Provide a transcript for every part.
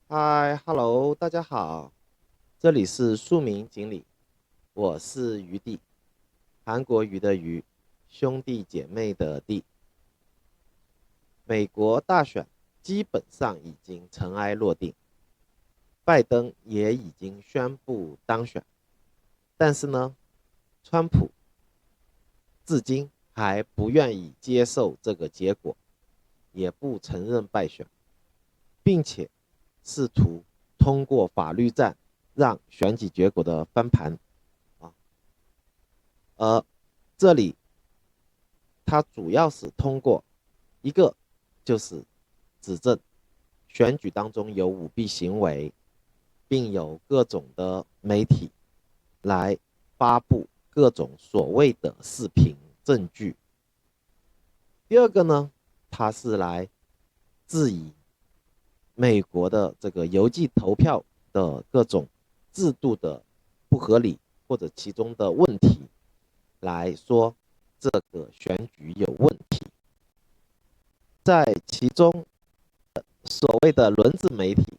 嗨，Hello，大家好，这里是庶民锦鲤，我是余弟，韩国瑜的瑜，兄弟姐妹的弟。美国大选基本上已经尘埃落定，拜登也已经宣布当选，但是呢，川普至今还不愿意接受这个结果，也不承认败选，并且试图通过法律战让选举结果的翻盘啊。而这里它主要是通过一个就是指证选举当中有舞弊行为，并有各种的媒体来发布各种所谓的视频证据。第二个呢，它是来质疑美国的这个邮寄投票的各种制度的不合理或者其中的问题，来说这个选举有问题。在其中，所谓的轮子媒体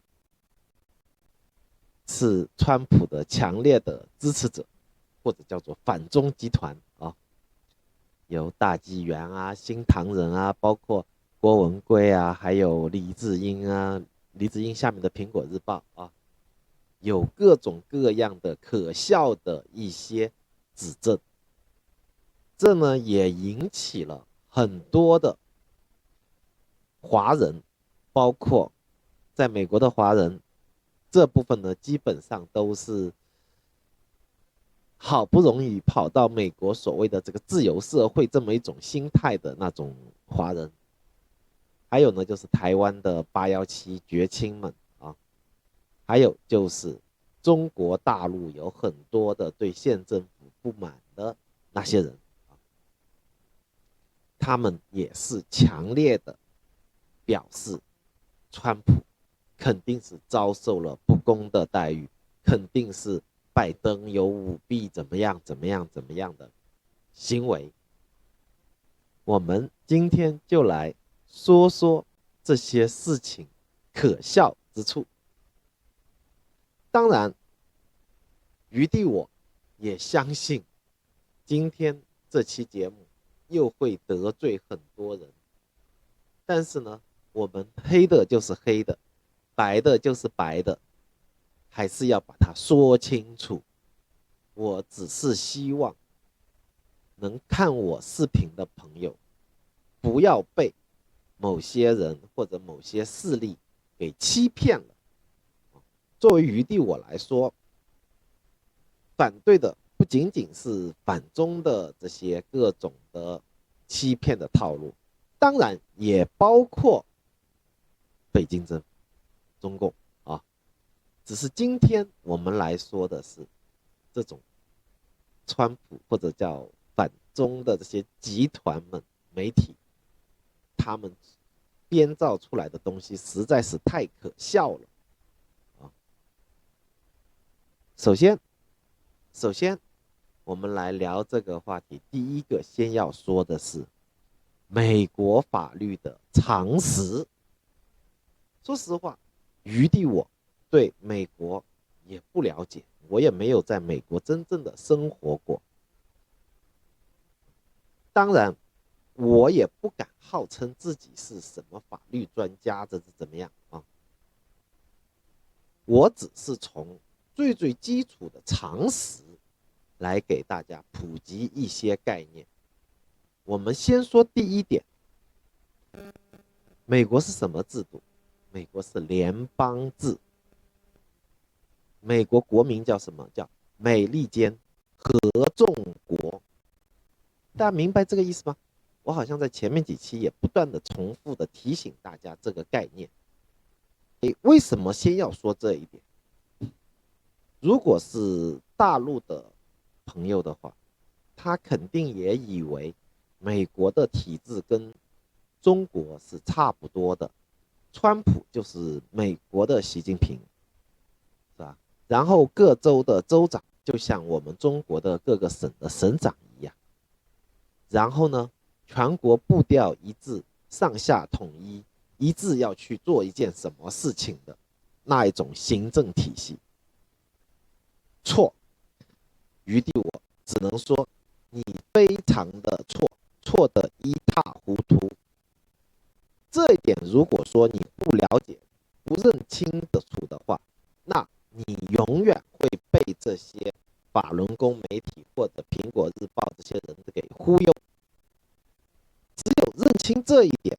是川普的强烈的支持者，或者叫做反中集团啊，有大纪元啊、新唐人啊，包括郭文贵啊，还有李智英啊，李智英下面的苹果日报啊，有各种各样的可笑的一些指证，这呢也引起了很多的华人，包括在美国的华人这部分呢，基本上都是好不容易跑到美国所谓的这个自由社会这么一种心态的那种华人，还有呢就是台湾的817绝亲们啊，还有就是中国大陆有很多的对县政府不满的那些人啊，他们也是强烈的表示，川普肯定是遭受了不公的待遇，肯定是拜登有舞弊，怎么样怎么样怎么样的行为。我们今天就来说说这些事情可笑之处。当然，余弟我也相信，今天这期节目又会得罪很多人，但是呢，我们黑的就是黑的，白的就是白的，还是要把它说清楚。我只是希望能看我视频的朋友，不要被某些人或者某些势力给欺骗了。作为余地我来说，反对的不仅仅是反中的这些各种的欺骗的套路，当然也包括北京政府、中共啊。只是今天我们来说的是这种川普或者叫反中的这些集团们、媒体，他们编造出来的东西实在是太可笑了啊！首先，首先我们来聊这个话题，第一个先要说的是美国法律的常识。说实话，余地我对美国也不了解，我也没有在美国真正的生活过。当然，我也不敢号称自己是什么法律专家，这是怎么样啊？我只是从最基础的常识来给大家普及一些概念。我们先说第一点，美国是什么制度？美国是联邦制。美国国名叫什么？叫美利坚合众国。大家明白这个意思吗？我好像在前面几期也不断的重复的提醒大家这个概念。为什么先要说这一点？如果是大陆的朋友的话，他肯定也以为美国的体制跟中国是差不多的，川普就是美国的习近平，是吧？然后各州的州长就像我们中国的各个省的省长一样，然后呢，全国步调一致，上下统一，一致要去做一件什么事情的。那一种行政体系。错，余地我只能说你非常的错，错的一塌糊涂。这一点如果说你不了解、不认清楚的话，那你永远会被这些法轮功媒体或者苹果日报这些人给忽悠。只有认清这一点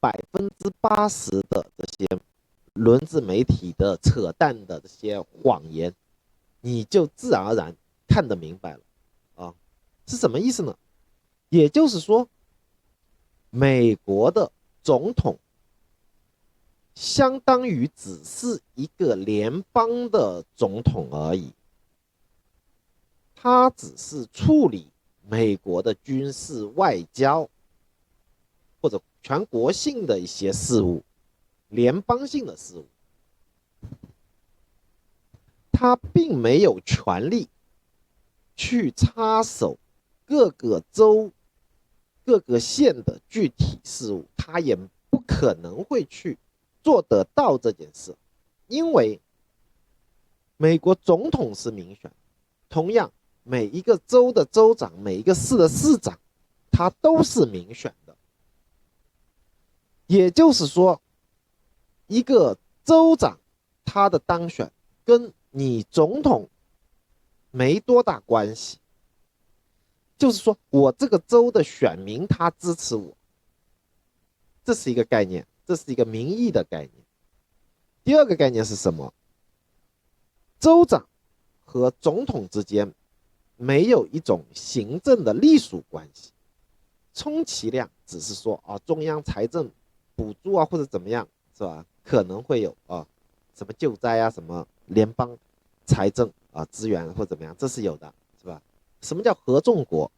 ，80%的这些轮子媒体的扯淡的这些谎言，你就自然而然看得明白了啊，是什么意思呢？也就是说，美国的总统相当于只是一个联邦的总统而已，他只是处理美国的军事、外交或者全国性的一些事务，联邦性的事务，他并没有权利去插手各个州、各个县的具体事务，他也不可能会去做得到这件事，因为美国总统是民选，同样每一个州的州长、每一个市的市长，他都是民选的。也就是说，一个州长他的当选跟你总统没多大关系，就是说我这个州的选民他支持我，这是一个概念，这是一个民意的概念。第二个概念是什么？州长和总统之间没有一种行政的隶属关系，充其量只是说啊，中央财政补助啊或者怎么样，是吧？可能会有啊什么救灾啊，什么联邦财政啊资源或怎么样，这是有的，是吧？什么叫合众国？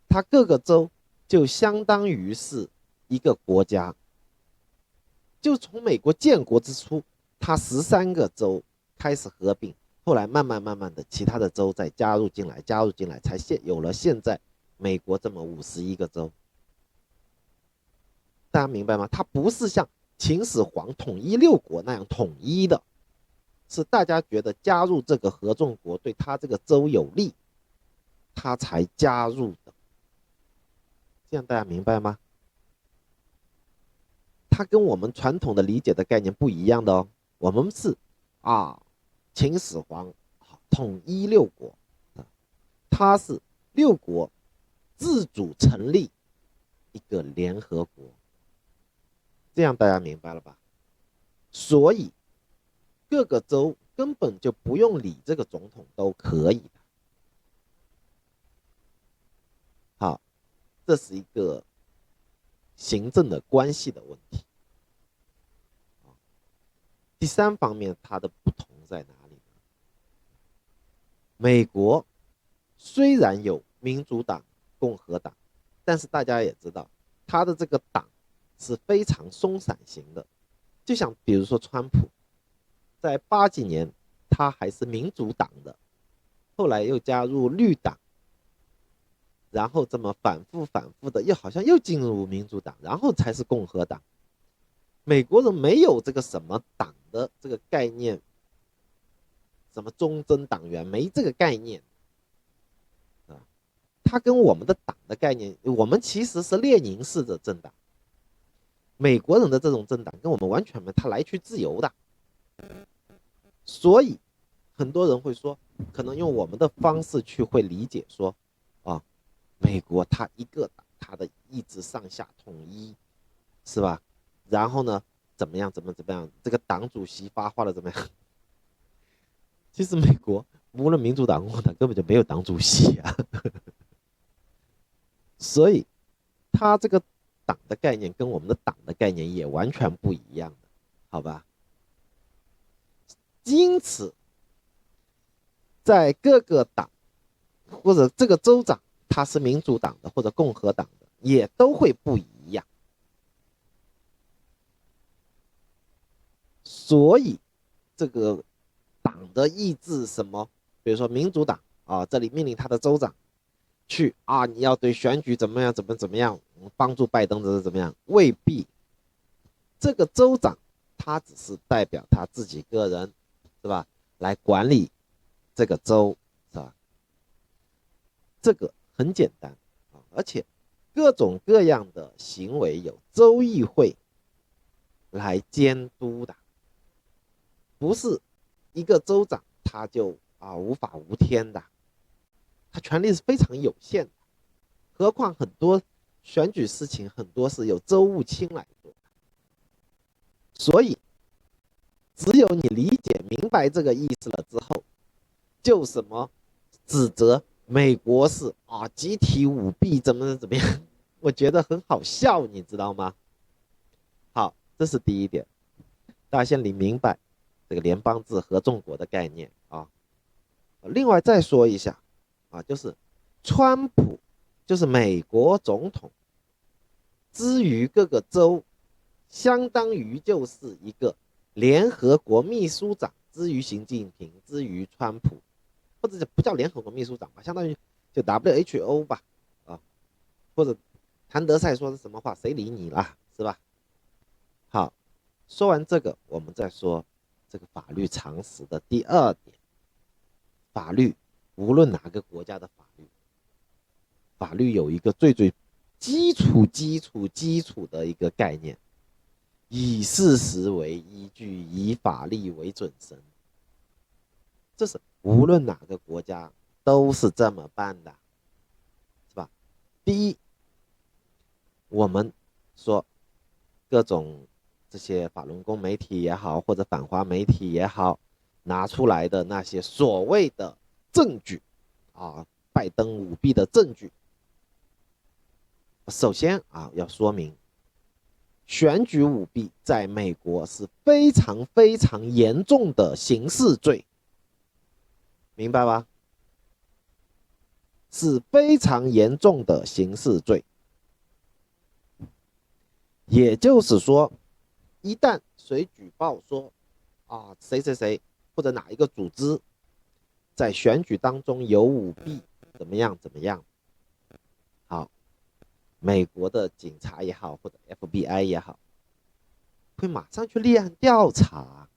它各个州就相当于是一个国家，就从美国建国之初，它13个州开始合并，后来慢慢的，其他的州再加入进来，才有了现在美国这么51个州。大家明白吗？它不是像秦始皇统一6国那样统一的，是大家觉得加入这个合众国对他这个州有利，他才加入的。这样大家明白吗？它跟我们传统的理解的概念不一样的哦。我们是秦始皇统一6国，他是6国自主成立一个联合国。这样大家明白了吧？所以各个州根本就不用理这个总统都可以的。好，这是一个行政的关系的问题。第3方面，它的不同在哪里呢？美国虽然有民主党、共和党，但是大家也知道，他的这个党是非常松散型的。就像比如说川普，在80几年他还是民主党的，后来又加入绿党，然后这么反复的，又好像又进入民主党，然后才是共和党。美国人没有这个什么党的这个概念，什么忠贞党员没这个概念啊。他跟我们的党的概念，我们其实是列宁式的政党。美国人的这种政党跟我们完全没，他来去自由的。所以很多人会说，可能用我们的方式去会理解说，美国他一个党，他的意志上下统一，是吧？然后呢，怎么样，这个党主席发话了怎么样？其实美国无论民主党、共和党根本就没有党主席啊，所以他这个党的概念跟我们的党的概念也完全不一样的，好吧？因此，在各个党或者这个州长他是民主党的或者共和党的，也都会不一样。所以这个党的意志什么，比如说民主党这里命令他的州长去你要对选举怎么样帮助拜登怎么样，未必这个州长他只是代表他自己个人，是吧？来管理这个州，是吧？这个很简单啊，而且各种各样的行为有州议会来监督的，不是一个州长他就无法无天的，他权力是非常有限的。何况很多选举事情很多是由州务卿来做的，所以只有你理解明白这个意思了之后，就什么指责美国是集体舞弊怎么样，我觉得很好笑，你知道吗？好，这是第一点，大家先明白这个联邦制合众国的概念啊。另外再说一下就是川普就是美国总统，之于各个州，相当于就是一个联合国秘书长之于习近平之于川普，或者不叫联合国秘书长吧，相当于就 WHO 吧或者谭德赛说是什么话，谁理你啦，是吧？好，说完这个，我们再说这个法律常识的第二点。法律无论哪个国家的法律有一个最基础的一个概念，以事实为依据，以法律为准绳。这是无论哪个国家都是这么办的，是吧？第一，我们说各种这些法轮功媒体也好，或者反华媒体也好，拿出来的那些所谓的证据拜登舞弊的证据，首先要说明，选举舞弊在美国是非常非常严重的刑事罪，明白吧？是非常严重的刑事罪。也就是说，一旦谁举报说谁谁谁或者哪一个组织在选举当中有舞弊，怎么样，好，美国的警察也好，或者 FBI 也好，会马上去立案调查。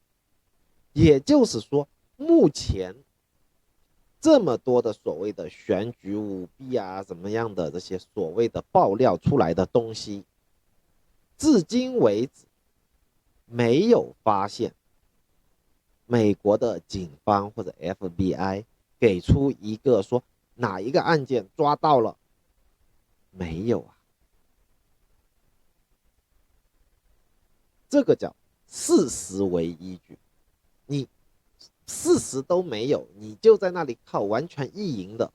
也就是说，目前这么多的所谓的选举舞弊怎么样的这些所谓的爆料出来的东西，至今为止没有发现美国的警方或者 FBI 给出一个说哪一个案件抓到了，没有这个叫事实为依据。你事实都没有，你就在那里靠完全意淫的，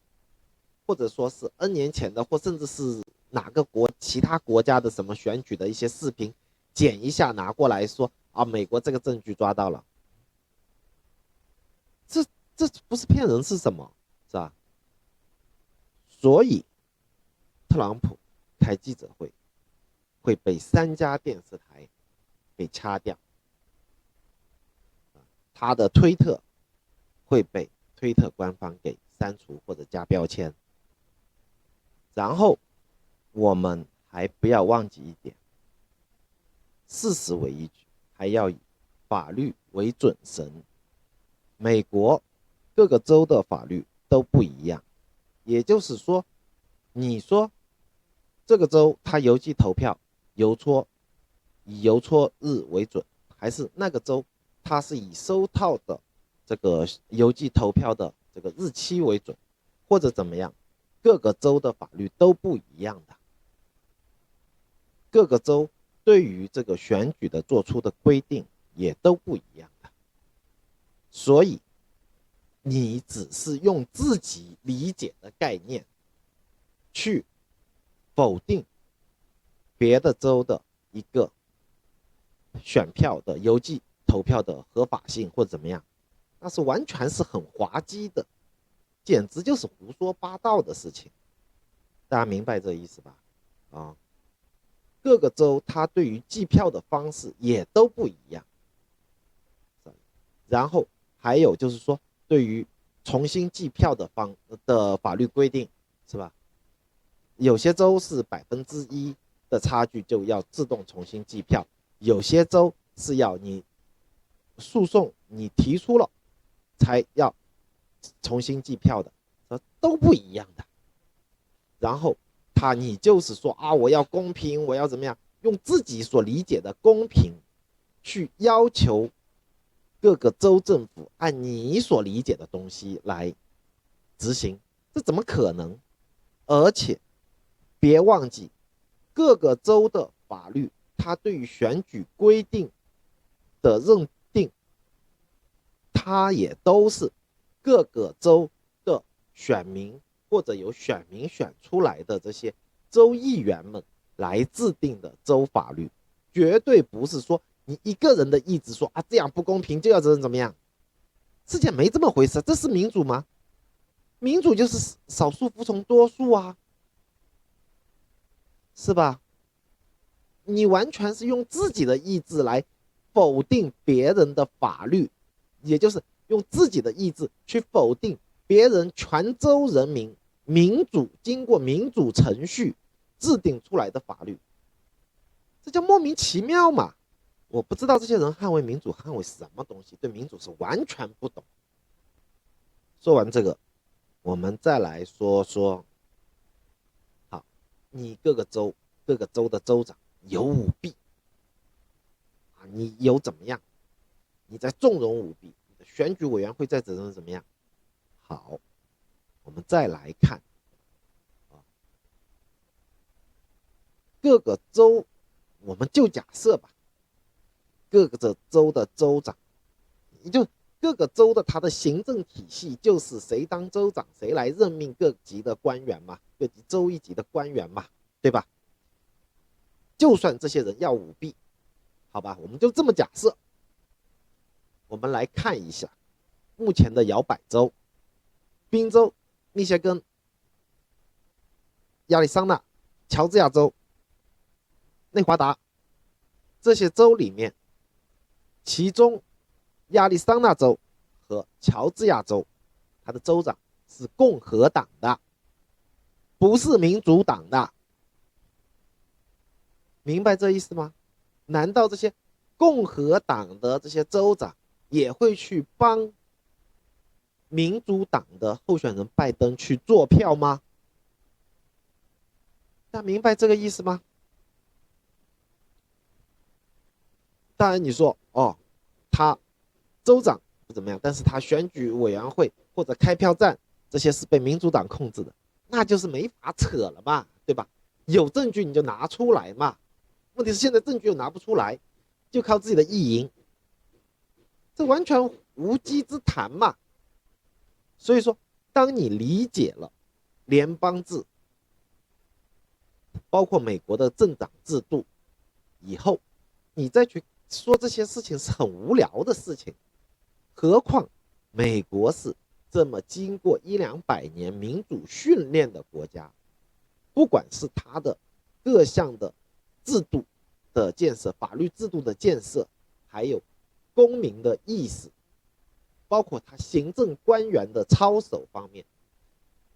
或者说是 N 年前的，或甚至是哪个其他国家的什么选举的一些视频，剪一下拿过来说美国这个证据抓到了，这不是骗人是什么？是吧？所以特朗普开记者会被3家电视台给掐掉，他的推特会被推特官方给删除或者加标签。然后我们还不要忘记一点，事实为依据，还要以法律为准绳。美国各个州的法律都不一样，也就是说，你说这个州它邮寄投票以邮戳日为准，还是那个州它是以收到的这个邮寄投票的这个日期为准，或者怎么样，各个州的法律都不一样的。各个州对于这个选举的做出的规定也都不一样的，所以你只是用自己理解的概念去否定别的州的一个选票的邮寄投票的合法性或怎么样，那是完全是很滑稽的，简直就是胡说八道的事情。大家明白这意思吧？各个州它对于计票的方式也都不一样。然后还有就是说，对于重新计票的法律规定，是吧？有些州是1%的差距就要自动重新计票，有些州是要你诉讼你提出了才要重新计票的，都不一样的。然后你就是说啊，我要公平，我要怎么样，用自己所理解的公平去要求各个州政府按你所理解的东西来执行，这怎么可能？而且别忘记，各个州的法律，它对于选举规定的认定，它也都是各个州的选民或者由选民选出来的这些州议员们来制定的州法律，绝对不是说你一个人的意志说啊这样不公平就要怎么样，世界没这么回事，这是民主吗？民主就是少数服从多数啊，是吧？你完全是用自己的意志来否定别人的法律，也就是用自己的意志去否定别人全州人民经过民主程序制定出来的法律，这叫莫名其妙嘛！我不知道这些人捍卫民主捍卫什么东西，对民主是完全不懂。说完这个，我们再来说说，好，你各个州的州长有舞弊啊，你有怎么样？你在纵容舞弊，你的选举委员会在怎么样？好，我们再来看各个州，我们就假设吧，各个州的州长，也就各个州的他的行政体系就是谁当州长，谁来任命各级的官员嘛，各级州一级的官员嘛，对吧？就算这些人要舞弊，好吧，我们就这么假设。我们来看一下目前的摇摆州：宾州、密歇根、亚利桑那、乔治亚州、内华达这些州里面，其中亚利桑那州和乔治亚州，它的州长是共和党的，不是民主党的。明白这意思吗？难道这些共和党的这些州长也会去帮民主党的候选人拜登去做票吗？大家明白这个意思吗？当然你说哦，他州长不怎么样，但是他选举委员会或者开票站这些是被民主党控制的，那就是没法扯了嘛，对吧？有证据你就拿出来嘛。问题是现在证据又拿不出来，就靠自己的意淫，这完全无稽之谈嘛。所以说，当你理解了联邦制，包括美国的政党制度以后，你再去说这些事情是很无聊的事情。何况美国是这么经过100-200年民主训练的国家，不管是它的各项的制度的建设、法律制度的建设，还有公民的意识，包括他行政官员的操守方面，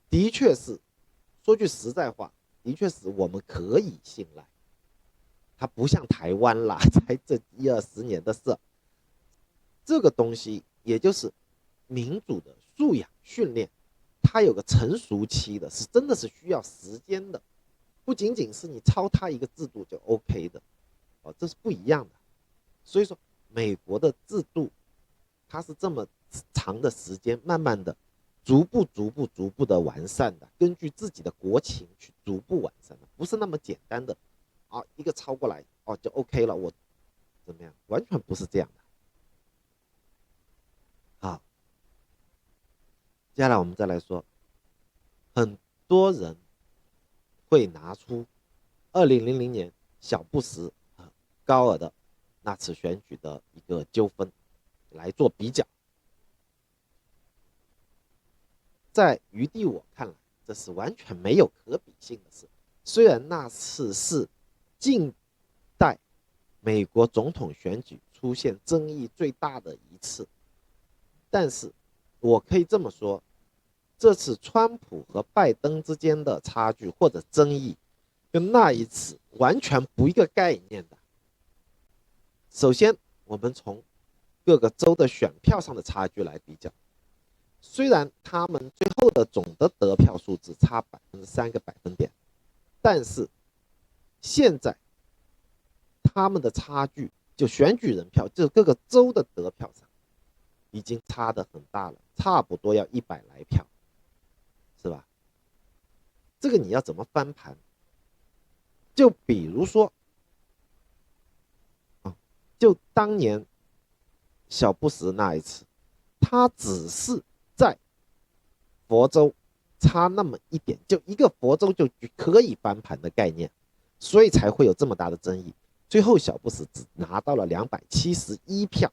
的确是，说句实在话，的确是我们可以信赖。它不像台湾啦，才这10-20年的事，这个东西也就是民主的素养训练，它有个成熟期的，是真的是需要时间的，不仅仅是你抄它一个制度就 OK 的，这是不一样的。所以说，美国的制度，它是这么长的时间，慢慢的、逐步的完善的，根据自己的国情去逐步完善的，不是那么简单的一个抄过来就 OK 了，我怎么样？完全不是这样的。好，接下来我们再来说，很多人会拿出2000年小布什高尔的那次选举的一个纠纷来做比较。在余地我看来，这是完全没有可比性的事。虽然那次是近代美国总统选举出现争议最大的一次，但是我可以这么说，这次川普和拜登之间的差距或者争议，跟那一次完全不一个概念的。首先，我们从各个州的选票上的差距来比较，虽然他们最后的总的得票数字差3个百分点，但是现在他们的差距，就选举人票，就是各个州的得票上，已经差得很大了，差不多要100来票，是吧？这个你要怎么翻盘？就比如说，就当年小布什那一次，他只是在佛州差那么一点，就一个佛州就可以翻盘的概念，所以才会有这么大的争议。最后小布什只拿到了271票，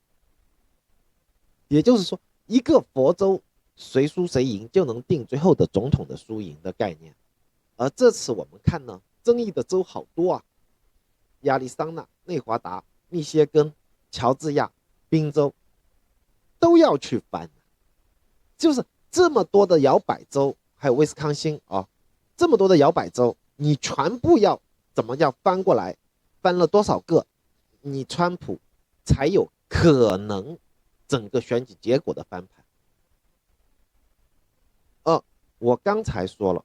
也就是说，一个佛州谁输谁赢就能定最后的总统的输赢的概念。而这次我们看呢，争议的州好多啊，亚利桑那、内华达、密歇根、乔治亚、宾州都要去翻，就是这么多的摇摆州，还有威斯康星啊，这么多的摇摆州，你全部要怎么样翻过来？翻了多少个，你川普才有可能整个选举结果的翻盘？我刚才说了，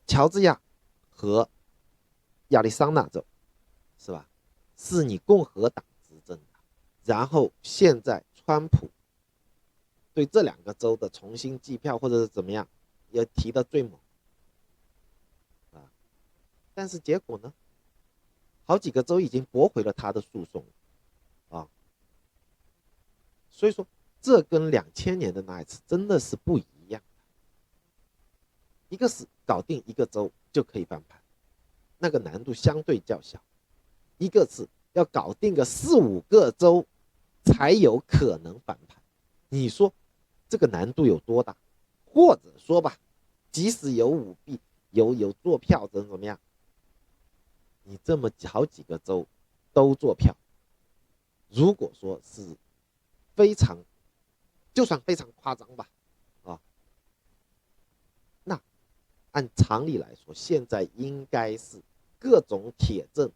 乔治亚和亚利桑那州是吧？是你共和党执政的，然后现在川普对这2个州的重新计票或者是怎么样，也提的最猛啊。但是结果呢，好几个州已经驳回了他的诉讼啊。所以说，这跟2000年的那一次真的是不一样。一个是搞定一个州就可以翻盘，那个难度相对较小；一个是要搞定个4、5个州才有可能翻盘。你说这个难度有多大？或者说吧，即使有舞弊、有做票怎么样，你这么好几个州都做票，如果说是非常，就算非常夸张吧，那按常理来说，现在应该是各种铁证，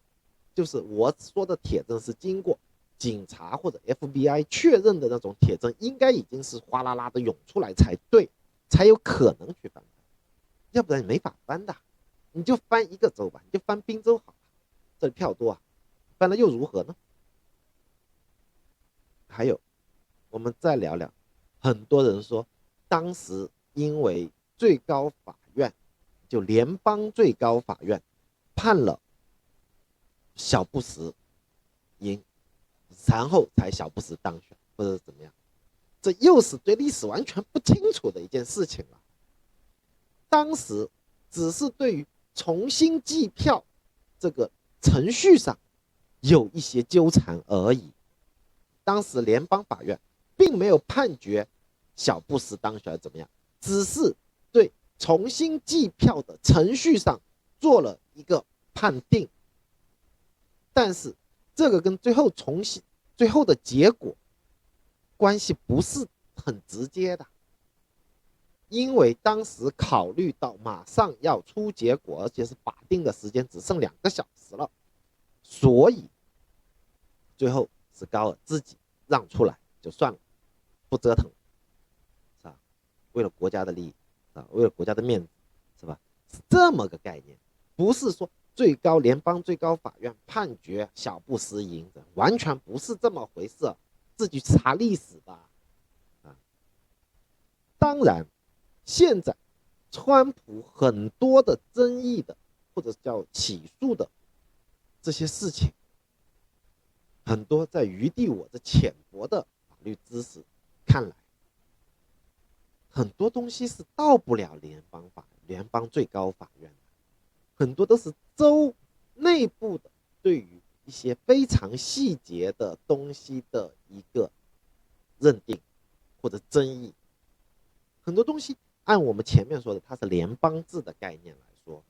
就是我说的铁证是经过警察或者 FBI 确认的那种铁证，应该已经是哗啦啦的涌出来才对，才有可能去翻盘，要不然你没法翻的。你就翻一个州吧，你就翻宾州好了，这里票多啊，翻了又如何呢？还有，我们再聊聊，很多人说，当时因为最高法院，就联邦最高法院判了小布什赢，然后才小布什当选，或者怎么样，这又是对历史完全不清楚的一件事情了。当时只是对于重新计票这个程序上有一些纠缠而已。当时联邦法院并没有判决小布什当选怎么样，只是对重新计票的程序上做了一个判定。但是这个跟最后的结果关系不是很直接的，因为当时考虑到马上要出结果，而且是法定的时间只剩2个小时了，所以最后是高尔自己让出来就算了，不折腾，是吧？为了国家的利益啊，为了国家的面子，是吧？是这么个概念，不是说联邦最高法院判决小布什赢的，完全不是这么回事，自己查历史吧。当然，现在川普很多的争议的或者叫起诉的这些事情，很多在余地我的浅薄的法律知识看来，很多东西是到不了联邦最高法院的，很多都是州内部的对于一些非常细节的东西的一个认定或者争议。很多东西按我们前面说的，它是联邦制的概念来说，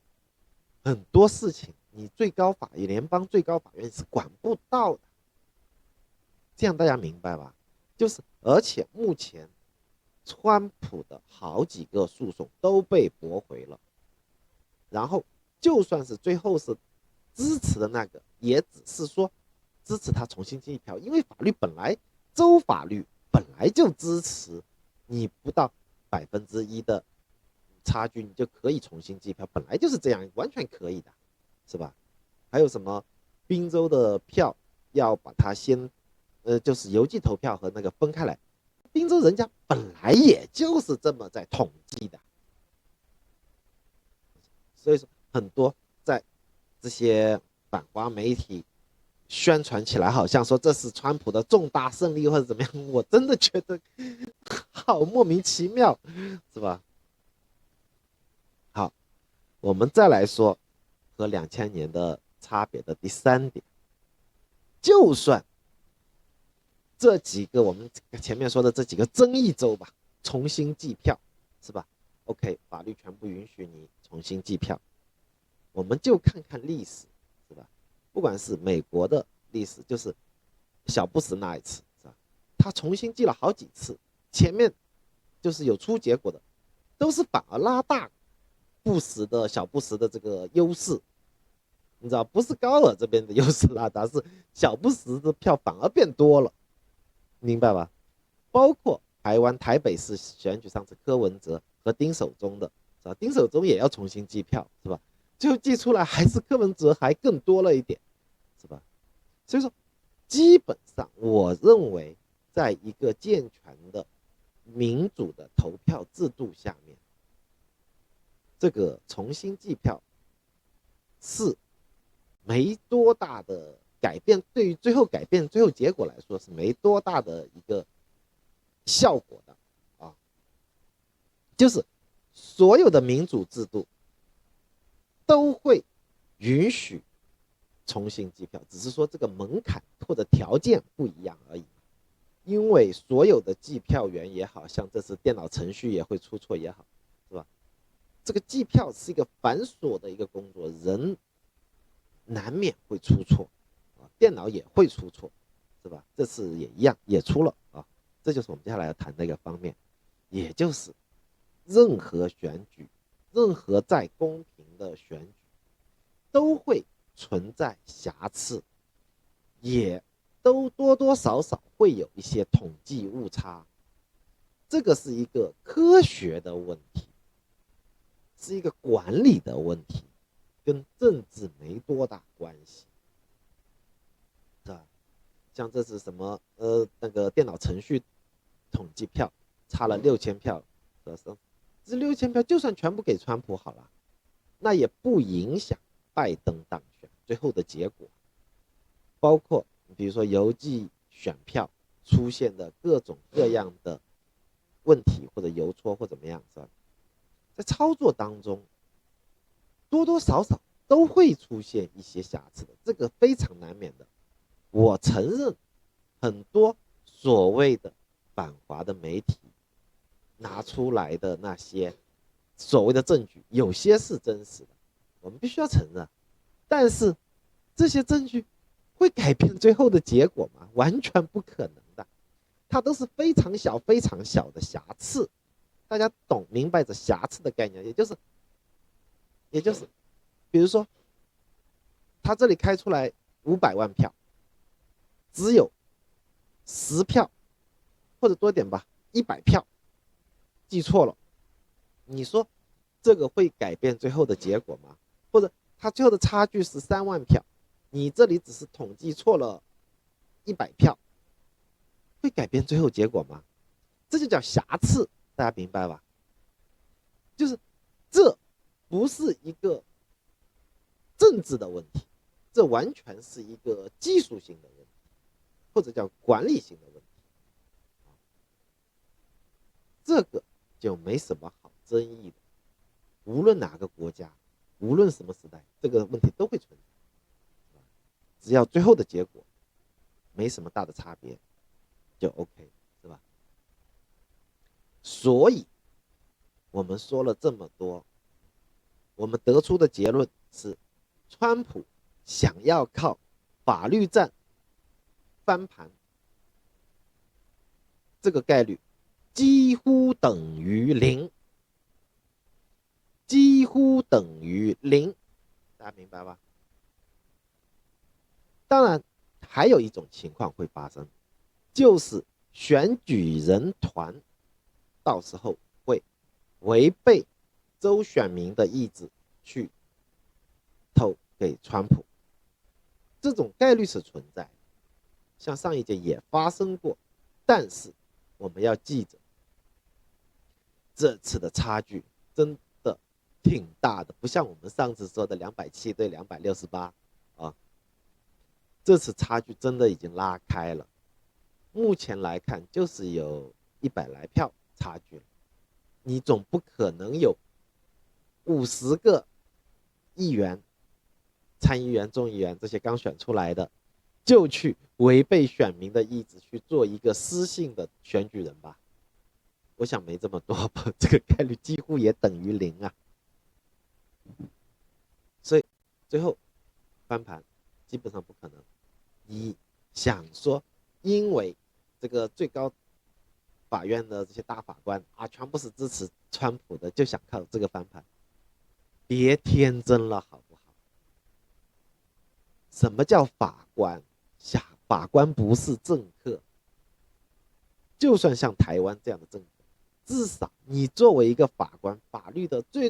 很多事情你联邦最高法院是管不到的。这样大家明白吧？就是而且目前川普的好几个诉讼都被驳回了，然后就算是最后是支持的那个，也只是说支持他重新计票，因为州法律本来就支持你不到1%的差距你就可以重新计票，本来就是这样，完全可以的，是吧？还有什么宾州的票要把它先就是邮寄投票和那个分开来，宾州人家本来也就是这么在统计的，所以说很多在这些反华媒体宣传起来，好像说这是川普的重大胜利或者怎么样，我真的觉得好莫名其妙，是吧？好，我们再来说和2000年的差别的第3点，就算这几个我们前面说的这几个争议州吧，重新计票，是吧 ？OK， 法律全部允许你重新计票，我们就看看历史，是吧？不管是美国的历史，就是小布什那一次，是吧？他重新计了好几次，前面就是有出结果的，都是反而拉大小布什的这个优势，你知道，不是高尔这边的优势拉大，是小布什的票反而变多了。明白吧？包括台北市选举上次柯文哲和丁守中的，是吧？丁守中也要重新计票，是吧？最后计出来还是柯文哲还更多了一点，是吧？所以说，基本上我认为，在一个健全的民主的投票制度下面，这个重新计票是没多大的改变，对于最后结果来说是没多大的一个效果的啊，就是所有的民主制度都会允许重新计票，只是说这个门槛或者条件不一样而已。因为所有的计票员也好像这次电脑程序也会出错也好，是吧？这个计票是一个繁琐的一个工作，人难免会出错啊，电脑也会出错，是吧？这次也一样，也出了啊。这就是我们接下来要谈的一个方面，也就是任何选举，任何再公平的选举，都会存在瑕疵，也都多多少少会有一些统计误差。这个是一个科学的问题，是一个管理的问题，跟政治没多大关系，是吧？像这是什么那个电脑程序统计票差了6000票，这6000票就算全部给川普好了，那也不影响拜登当选最后的结果。包括比如说邮寄选票出现的各种各样的问题或者邮戳或怎么样，是吧？在操作当中多多少少都会出现一些瑕疵的，这个非常难免的。我承认很多所谓的反华的媒体拿出来的那些所谓的证据，有些是真实的，我们必须要承认。但是这些证据会改变最后的结果吗？完全不可能的，它都是非常小、非常小的瑕疵。大家明白这瑕疵的概念，也就是，比如说，他这里开出来500万票，只有10票或者多点吧，100票记错了，你说这个会改变最后的结果吗？或者他最后的差距是3万票，你这里只是统计错了100票，会改变最后结果吗？这就叫瑕疵，大家明白吧？就是这不是一个政治的问题，这完全是一个技术性的问题，或者叫管理性的问题。这个就没什么好争议的，无论哪个国家，无论什么时代，这个问题都会存在。只要最后的结果没什么大的差别，就 OK， 是吧？所以我们说了这么多，我们得出的结论是，川普想要靠法律战翻盘，这个概率几乎等于零，几乎等于零，大家明白吧？当然，还有一种情况会发生，就是选举人团到时候会违背州选民的意志去投给川普，这种概率是存在的，像上一届也发生过，但是我们要记着，这次的差距真的挺大的，不像我们上次说的270对268啊，这次差距真的已经拉开了。目前来看，就是有100来票差距了。你总不可能有50个议员、参议员、众议员这些刚选出来的，就去违背选民的意志去做一个失信的选举人吧？我想没这么多吧，这个概率几乎也等于0啊。所以最后翻盘基本上不可能。你想说，因为这个最高法院的这些大法官啊，全部是支持川普的，就想靠这个翻盘，别天真了好不好？什么叫法官？法官不是政客，就算像台湾这样的政客，至少你作为一个法官，法律的最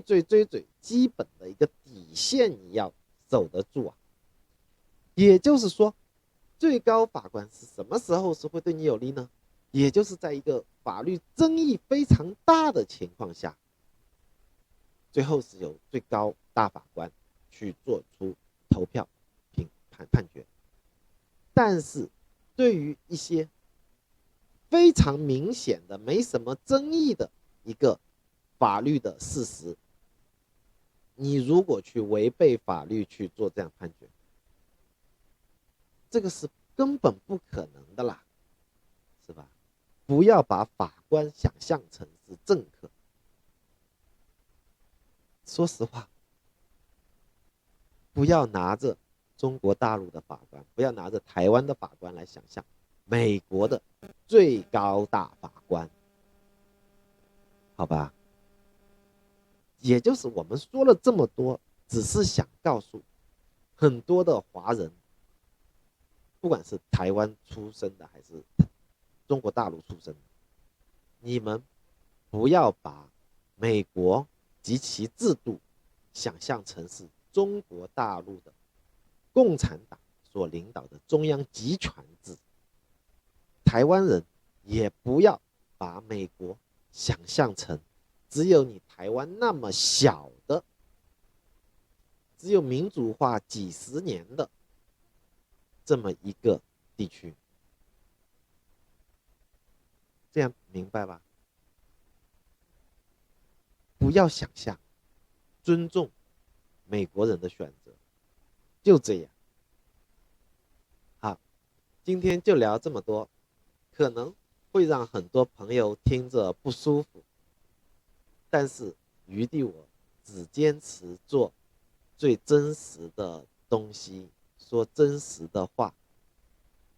基本的一个底线你要守得住啊。也就是说，最高法官是什么时候是会对你有利呢？也就是在一个法律争议非常大的情况下，最后是由最高大法官去做出投票判决。但是对于一些非常明显的没什么争议的一个法律的事实，你如果去违背法律去做这样判决，这个是根本不可能的啦，是吧？不要把法官想象成是政客。说实话，不要拿着中国大陆的法官，不要拿着台湾的法官来想象美国的最高大法官，好吧？也就是我们说了这么多，只是想告诉很多的华人，不管是台湾出生的还是中国大陆出生的，你们不要把美国及其制度想象成是中国大陆的共产党所领导的中央集权制。台湾人也不要把美国想象成只有你台湾那么小的，只有民主化几十年的这么一个地区，这样明白吧？不要想象，尊重美国人的选择，就这样。好，今天就聊这么多，可能会让很多朋友听着不舒服，但是余地我只坚持做最真实的东西，说真实的话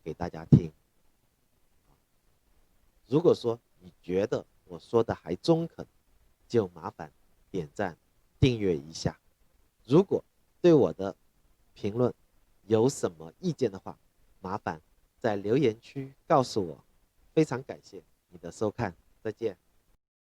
给大家听。如果说你觉得我说的还中肯，就麻烦点赞订阅一下。如果对我的评论有什么意见的话，麻烦在留言区告诉我。非常感谢你的收看，再见。